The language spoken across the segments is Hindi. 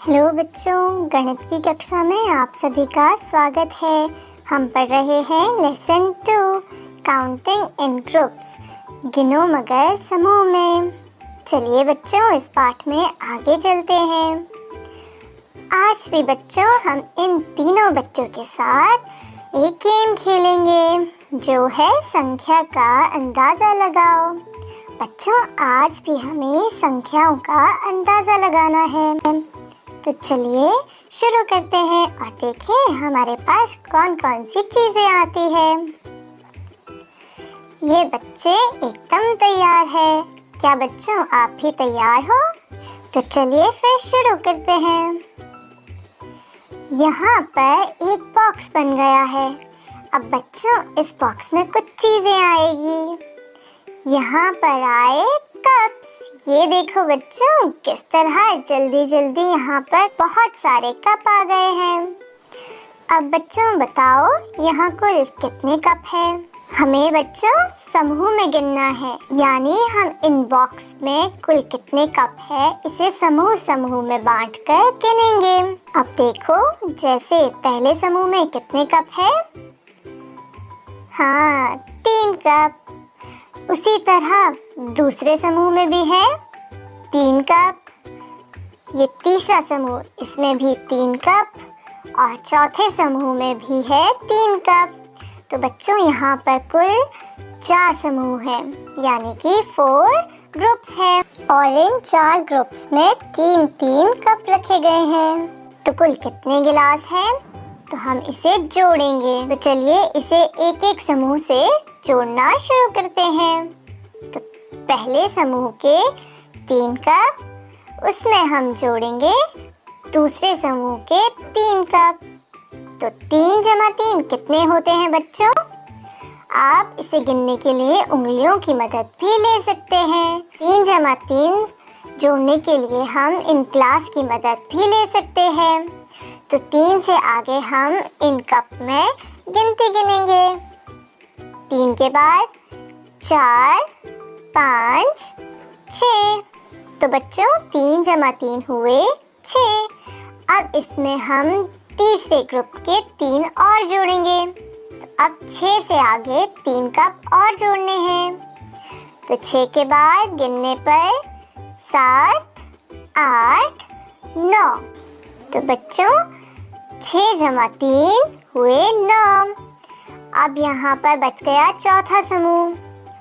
हेलो बच्चों, गणित की कक्षा में आप सभी का स्वागत है। हम पढ़ रहे हैं लेसन 2 काउंटिंग इन ग्रुप्स, गिनो मगर समूह में। चलिए बच्चों, इस पाठ में आगे चलते हैं। आज भी बच्चों हम इन तीनों बच्चों के साथ एक गेम खेलेंगे जो है संख्या का अंदाज़ा लगाओ। बच्चों, आज भी हमें संख्याओं का अंदाज़ा लगाना है। तो चलिए शुरू करते हैं और देखें हमारे पास कौन कौन सी चीज़ें आती है। ये बच्चे एकदम तैयार है। क्या बच्चों आप भी तैयार हो? तो चलिए फिर शुरू करते हैं। यहाँ पर एक बॉक्स बन गया है। अब बच्चों इस बॉक्स में कुछ चीज़ें आएगी। यहाँ पर आए कप्स। ये देखो बच्चों किस तरह जल्दी जल्दी यहाँ पर बहुत सारे कप आ गए हैं। अब बच्चों बताओ यहाँ कुल कितने कप हैं? हमें बच्चों समूह में गिनना है, यानी हम इन बॉक्स में कुल कितने कप है इसे समूह समूह में बांटकर गिनेंगे। अब देखो जैसे पहले समूह में कितने कप है? हाँ, 3 कप। उसी तरह दूसरे समूह में भी है 3 कप। ये तीसरा समूह, इसमें भी 3 कप और चौथे समूह में भी है 3 कप। तो बच्चों यहाँ पर कुल 4 समूह हैं, यानी कि 4 ग्रुप्स हैं और इन 4 ग्रुप्स में 3-3 कप रखे गए हैं। तो कुल कितने गिलास हैं? तो हम इसे जोड़ेंगे। तो चलिए इसे एक एक समूह से जोड़ना शुरू करते हैं। तो पहले समूह के 3 कप, उसमें हम जोड़ेंगे दूसरे समूह के 3 कप। तो 3 + 3 कितने होते हैं बच्चों? आप इसे गिनने के लिए उंगलियों की मदद भी ले सकते हैं। 3 + 3 जोड़ने के लिए हम इन क्लास की मदद भी ले सकते हैं। तो 3 से आगे हम इन कप में गिनती गिनेंगे। 3 के बाद 4, 5, 6। तो बच्चों 3 + 3 हुए 6। अब इसमें हम तीसरे ग्रुप के 3 और जोड़ेंगे। तो अब 6 से आगे 3 कप और जोड़ने हैं। तो 6 के बाद गिनने पर 7, 8, 9। तो बच्चों 6 + 3 हुए 9। अब यहाँ पर बच गया चौथा समूह।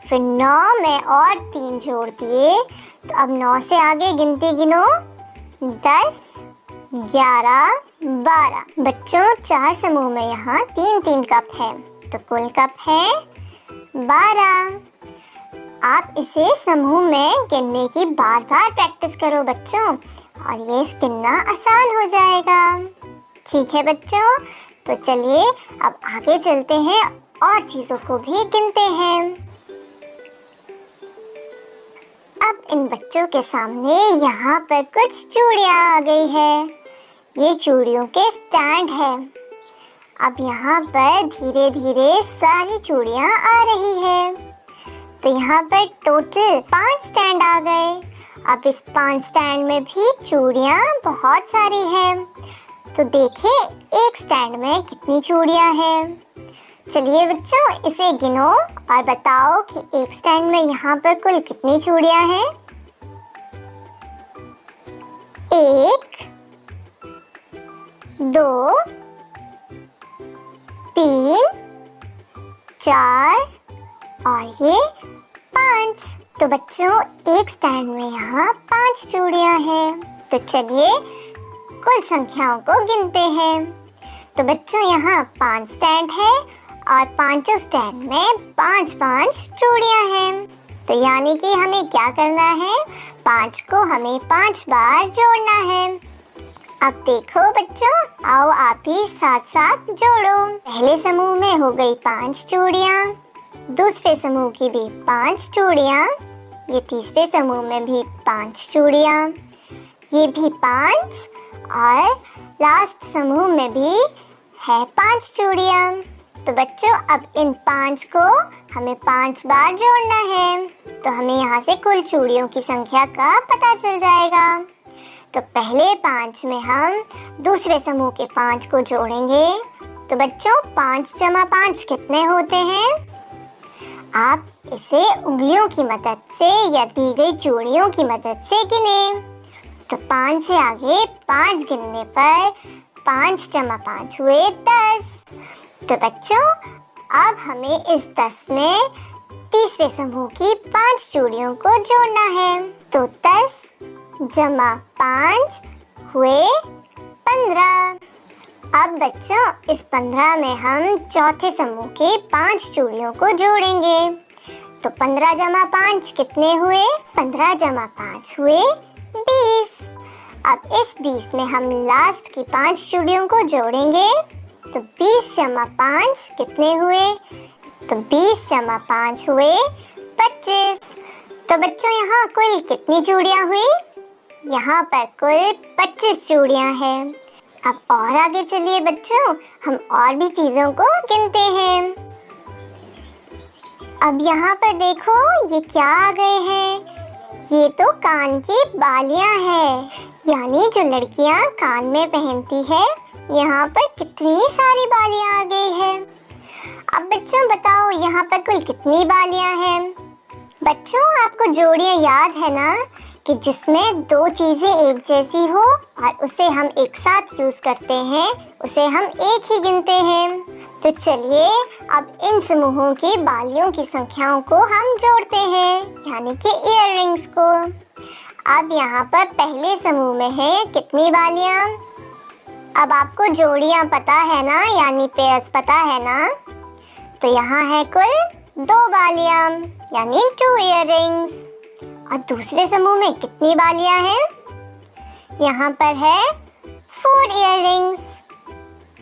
फिर 9 में और 3 जोड़ दिए। तो अब 9 से आगे गिनती गिनो 10, 11, 12। बच्चों 4 समूह में यहाँ 3-3 कप है, तो कुल कप है 12। आप इसे समूह में गिनने की बार बार प्रैक्टिस करो बच्चों, और ये गिनना आसान हो जाएगा। ठीक है बच्चों, तो चलिए अब आगे चलते हैं और चीज़ों को भी गिनते हैं। अब इन बच्चों के सामने यहाँ पर कुछ चूड़ियाँ आ गई है। ये चूड़ियों के स्टैंड है। अब यहाँ पर धीरे धीरे सारी चूड़ियाँ आ रही है। तो यहाँ पर टोटल 5 स्टैंड आ गए। अब इस 5 स्टैंड में भी चूड़ियाँ बहुत सारी हैं। तो देखिए एक स्टैंड में कितनी चूड़ियाँ हैं। चलिए बच्चों इसे गिनो और बताओ कि एक स्टैंड में यहाँ पर कुल कितनी चूड़ियाँ हैं? 1, 2, 3, 4 और ये 5। तो बच्चों एक स्टैंड में यहाँ 5 चूड़ियाँ हैं। तो चलिए कुल संख्याओं को गिनते हैं। तो बच्चों यहाँ 5 स्टैंड है और पांचों स्टैंड में 5-5 चूड़ियाँ हैं। तो यानी कि हमें क्या करना है? 5 को हमें 5 बार जोड़ना है। अब देखो बच्चों, आओ आप भी साथ साथ जोड़ो। पहले समूह में हो गई 5 चूड़ियाँ, दूसरे समूह की भी 5 चूड़ियाँ, ये तीसरे समूह में भी 5 चूड़ियाँ, ये भी 5 और लास्ट समूह में भी है 5 चूड़ियाँ। तो बच्चों अब इन 5 को हमें 5 बार जोड़ना है। तो हमें यहाँ से कुल चूड़ियों की संख्या का पता चल जाएगा। तो पहले 5 में हम दूसरे समूह के 5 को जोड़ेंगे। तो बच्चों 5 जमा 5 कितने होते हैं? आप इसे उंगलियों की मदद से या दी गई जोड़ियों की मदद से गिनें। तो 5 से आगे 5 गिनने पर 5 जमा 5 हुए 10। तो बच्चों अब हमें इस 10 में तीसरे समूह की 5 जोड़ियों को जोड़ना है। तो 10 जमा 5 हुए 15। अब बच्चों इस 15 में हम चौथे समूह के 5 जोड़ियों को जोड़ेंगे। तो 15 जमा 5 कितने हुए? 15 जमा 5 हुए 20। अब इस 20 में हम लास्ट की 5 जोड़ियों को जोड़ेंगे। तो 20 जमा 5 कितने हुए? तो 20 जमा 5 हुए 25। तो बच्चों यहाँ कुल कितनी जोड़ियाँ हुई? यहाँ पर कुल 25 जोड़ियाँ हैं। अब और आगे चलिए बच्चों, हम और भी चीज़ों को गिनते हैं। अब यहाँ पर देखो ये क्या आ गए हैं? ये तो कान की बालियाँ हैं, यानी जो लड़कियाँ कान में पहनती है। यहाँ पर कितनी सारी बालियाँ आ गई हैं। अब बच्चों बताओ यहाँ पर कुल कितनी बालियाँ हैं? बच्चों आपको जोड़ियाँ याद है ना कि जिसमें दो चीज़ें एक जैसी हो और उसे हम एक साथ यूज़ करते हैं, उसे हम एक ही गिनते हैं। तो चलिए अब इन समूहों की बालियों की संख्याओं को हम जोड़ते हैं, यानी कि इयररिंग्स को। अब यहाँ पर पहले समूह में है कितनी बालियाँ? अब आपको जोड़ियाँ पता है ना, यानी पेयर्स पता है ना। तो यहाँ है कुल 2 बालियाँ, यानी 2 इयररिंग्स। और दूसरे समूह में कितनी बालियाँ हैं? यहाँ पर है 4 इयररिंग्स।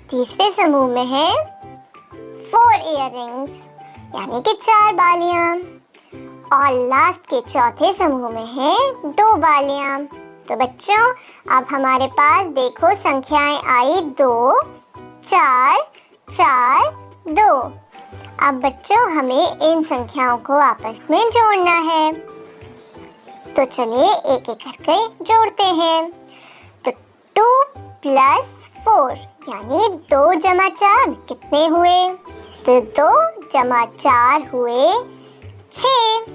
तीसरे समूह में है 4 इयररिंग्स, यानी कि 4 बालियाँ। और लास्ट के चौथे समूह में है 2 बालियाँ। तो बच्चों अब हमारे पास देखो संख्याएं आई 2, 4, 4, 2। अब बच्चों हमें इन संख्याओं को आपस में जोड़ना है। तो चलिए एक एक करके जोड़ते हैं। तो 2 + 4 यानी 2 जमा 4 कितने हुए? तो 2 जमा 4 हुए 6।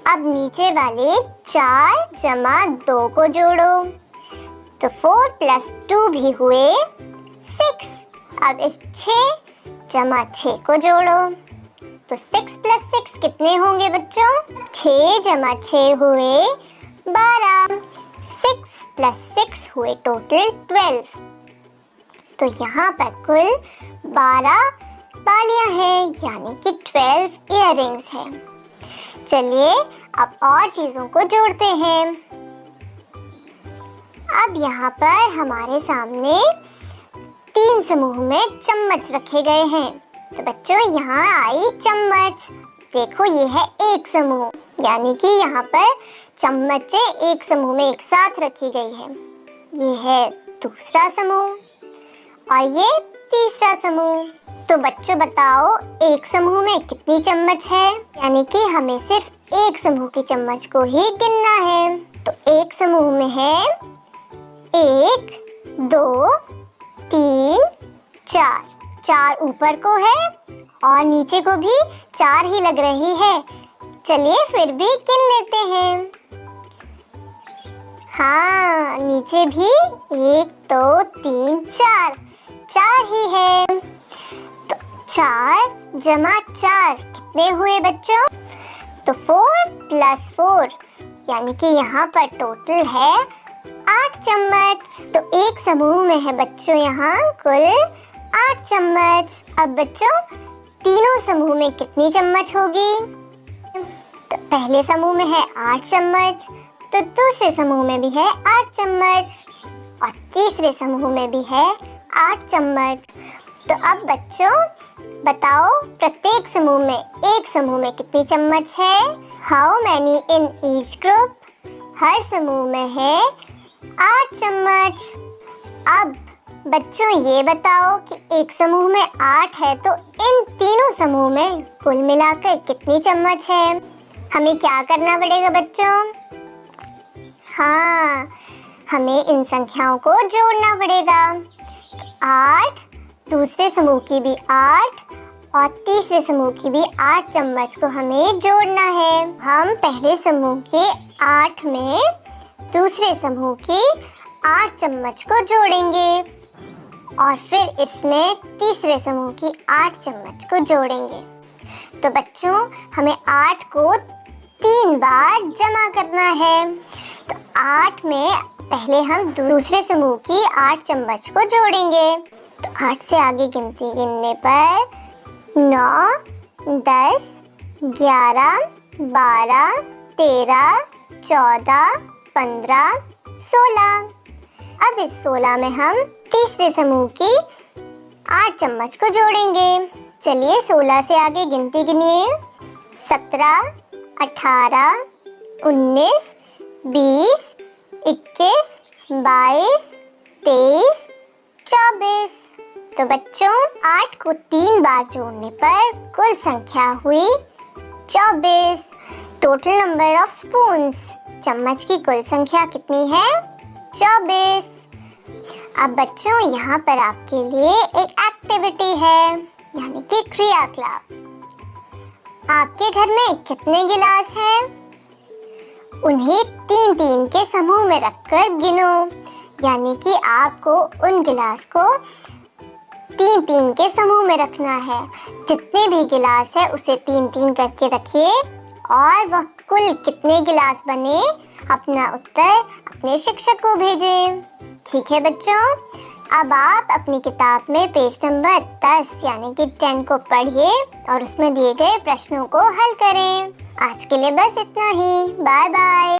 अब नीचे वाले 4 जमा 2 को जोड़ो। तो 4 + 2 भी हुए 6। अब इस 6 जमा 6 को जोड़ो। तो 6 + 6 कितने होंगे बच्चों? 6 जमा 6 हुए 12। 6 + 6 हुए टोटल 12। तो यहाँ पर कुल 12 बालियाँ हैं, यानी कि 12 इयररिंग्स हैं। चलिए अब और चीज़ों को जोड़ते हैं। अब यहाँ पर हमारे सामने 3 समूह में चम्मच रखे गए हैं। तो बच्चों यहाँ आई चम्मच। देखो ये है एक समूह, यानी कि यहाँ पर चम्मचें एक समूह में एक साथ रखी गई है। ये है दूसरा समूह और ये तीसरा समूह। तो बच्चों बताओ एक समूह में कितनी चम्मच है? यानी कि हमें सिर्फ एक समूह की चम्मच को ही गिनना है। तो एक समूह में है 1, 2, 3, 4। 4 ऊपर को है और नीचे को भी 4 ही लग रही है। चलिए फिर भी गिन लेते हैं। हाँ नीचे भी 1, 2, 3, 4 ही है। तो 4 जमा 4 कितने हुए बच्चों? तो 4 + 4 यानी कि यहाँ पर टोटल है 8 चम्मच। तो एक समूह में है बच्चों यहाँ कुल 8 चम्मच। अब बच्चों तीनों समूह में कितनी चम्मच होगी? तो पहले समूह में है 8 चम्मच, तो दूसरे समूह में भी है 8 चम्मच और तीसरे समूह में भी है 8 चम्मच। तो अब बच्चों बताओ प्रत्येक समूह में एक समूह में कितनी चम्मच है? How many in each group? हर समूह में है 8 चम्मच। अब बच्चों ये बताओ कि एक समूह में 8 है तो इन तीनों समूह में कुल मिलाकर कितनी चम्मच है? हमें क्या करना पड़ेगा बच्चों? हाँ हमें इन संख्याओं को जोड़ना पड़ेगा। 8, दूसरे समूह की भी 8 और तीसरे समूह की भी 8 चम्मच को हमें जोड़ना है। हम पहले समूह के 8 में दूसरे समूह की 8 चम्मच को जोड़ेंगे और फिर इसमें तीसरे समूह की 8 चम्मच को जोड़ेंगे। तो बच्चों, हमें 8 को 3 बार जमा करना है। तो 8 में पहले हम दूसरे समूह की 8 चम्मच को जोड़ेंगे। तो 8 से आगे गिनती गिनने पर 9, 10, 11, 12, 13, 14, 15, 16। अब इस 16 में हम तीसरे समूह की 8 चम्मच को जोड़ेंगे। चलिए 16 से आगे गिनती गिनिए। 17, 18, 19, 20, 21, 22, 23, 24। तो बच्चों, 8 को 3 बार जोड़ने पर कुल संख्या हुई 24। टोटल नंबर ऑफ स्पून्स, चम्मच की कुल संख्या कितनी है? 24। अब बच्चों, यहाँ पर आपके लिए एक एक्टिविटी है, यानी कि क्रियाकलाप। आपके घर में कितने गिलास हैं? उन्हें 3-3 के समूह में रखकर गिनो, यानी कि आपको उन गिलास को 3-3 के समूह में रखना है। जितने भी गिलास है उसे 3-3 करके रखिए और वह कुल कितने गिलास बने, अपना उत्तर अपने शिक्षक को भेजें। ठीक है बच्चों, अब आप अपनी किताब में पेज नंबर 10 यानी कि 10 को पढ़िए और उसमें दिए गए प्रश्नों को हल करें। आज के लिए बस इतना ही। Bye bye.